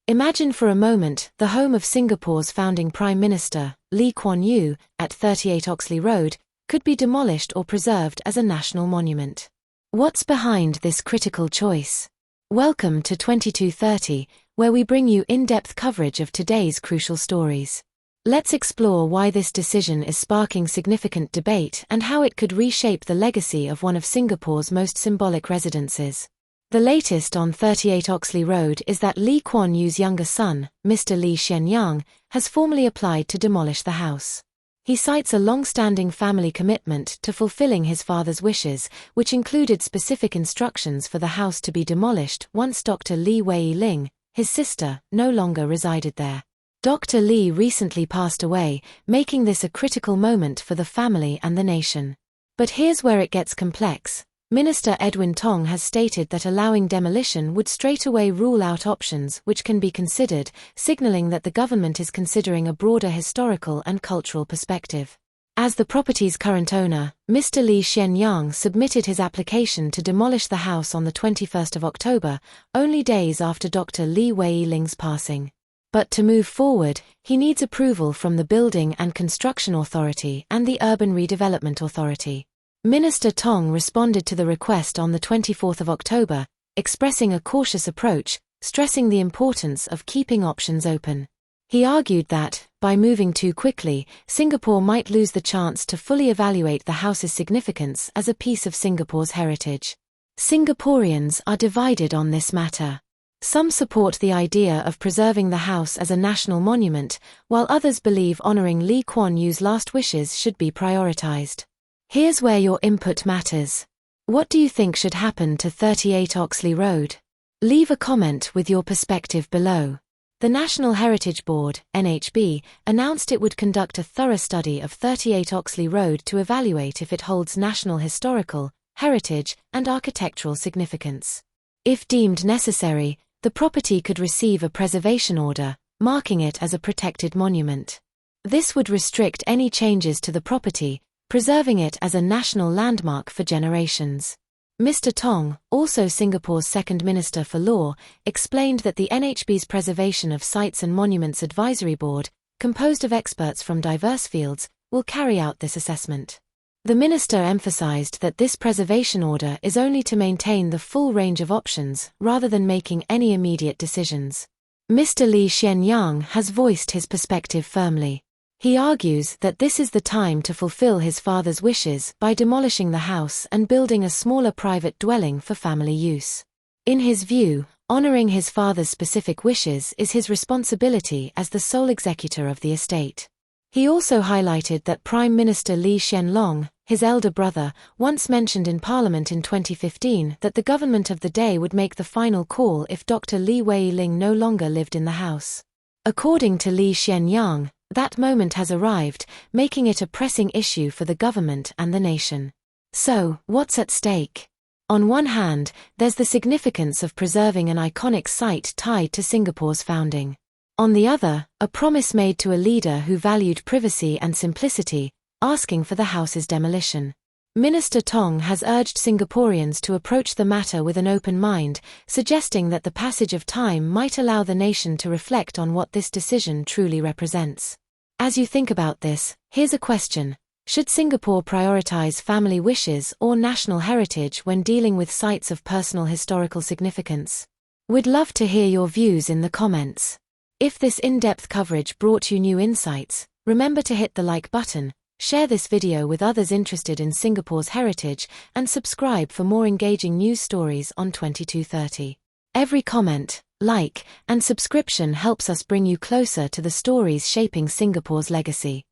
Imagine for a moment the home of Singapore's founding Prime Minister, Lee Kuan Yew, at 38 Oxley Road, could be demolished or preserved as a national monument. What's behind this critical choice? Welcome to 2230, where we bring you in-depth coverage of today's crucial stories. Let's explore why this decision is sparking significant debate and how it could reshape the legacy of one of Singapore's most symbolic residences. The latest on 38 Oxley Road is that Lee Kuan Yew's younger son, Mr. Lee Hsien Loong, has formally applied to demolish the house. He cites a long-standing family commitment to fulfilling his father's wishes, which included specific instructions for the house to be demolished once Dr. Lee Wei Ling, his sister, no longer resided there. Dr. Lee recently passed away, making this a critical moment for the family and the nation. But here's where it gets complex. Minister Edwin Tong has stated that allowing demolition would straightaway rule out options which can be considered, signaling that the government is considering a broader historical and cultural perspective. As the property's current owner, Mr. Lee Hsien Loong submitted his application to demolish the house on the 21st of October, only days after Dr. Lee Wei Ling's passing. But to move forward, he needs approval from the Building and Construction Authority and the Urban Redevelopment Authority. Minister Tong responded to the request on the 24th of October, expressing a cautious approach, stressing the importance of keeping options open. He argued that, by moving too quickly, Singapore might lose the chance to fully evaluate the house's significance as a piece of Singapore's heritage. Singaporeans are divided on this matter. Some support the idea of preserving the house as a national monument, while others believe honoring Lee Kuan Yew's last wishes should be prioritized. Here's where your input matters. What do you think should happen to 38 Oxley Road? Leave a comment with your perspective below. The National Heritage Board, NHB, announced it would conduct a thorough study of 38 Oxley Road to evaluate if it holds national historical, heritage, and architectural significance. If deemed necessary, the property could receive a preservation order, marking it as a protected monument. This would restrict any changes to the property, preserving it as a national landmark for generations. Mr. Tong, also Singapore's second Minister for Law, explained that the NHB's Preservation of Sites and Monuments Advisory Board, composed of experts from diverse fields, will carry out this assessment. The minister emphasized that this preservation order is only to maintain the full range of options rather than making any immediate decisions. Mr. Lee Hsien Loong has voiced his perspective firmly. He argues that this is the time to fulfill his father's wishes by demolishing the house and building a smaller private dwelling for family use. In his view, honoring his father's specific wishes is his responsibility as the sole executor of the estate. He also highlighted that Prime Minister Lee Hsien Loong, his elder brother, once mentioned in Parliament in 2015 that the government of the day would make the final call if Dr. Lee Wei Ling no longer lived in the house. According to Lee Hsien Loong, that moment has arrived, making it a pressing issue for the government and the nation. So, what's at stake? On one hand, there's the significance of preserving an iconic site tied to Singapore's founding. On the other, a promise made to a leader who valued privacy and simplicity, asking for the house's demolition. Minister Tong has urged Singaporeans to approach the matter with an open mind, suggesting that the passage of time might allow the nation to reflect on what this decision truly represents. As you think about this, here's a question. Should Singapore prioritize family wishes or national heritage when dealing with sites of personal historical significance? We'd love to hear your views in the comments. If this in-depth coverage brought you new insights, remember to hit the like button, share this video with others interested in Singapore's heritage, and subscribe for more engaging news stories on 2230. Every comment, like, and subscription helps us bring you closer to the stories shaping Singapore's legacy.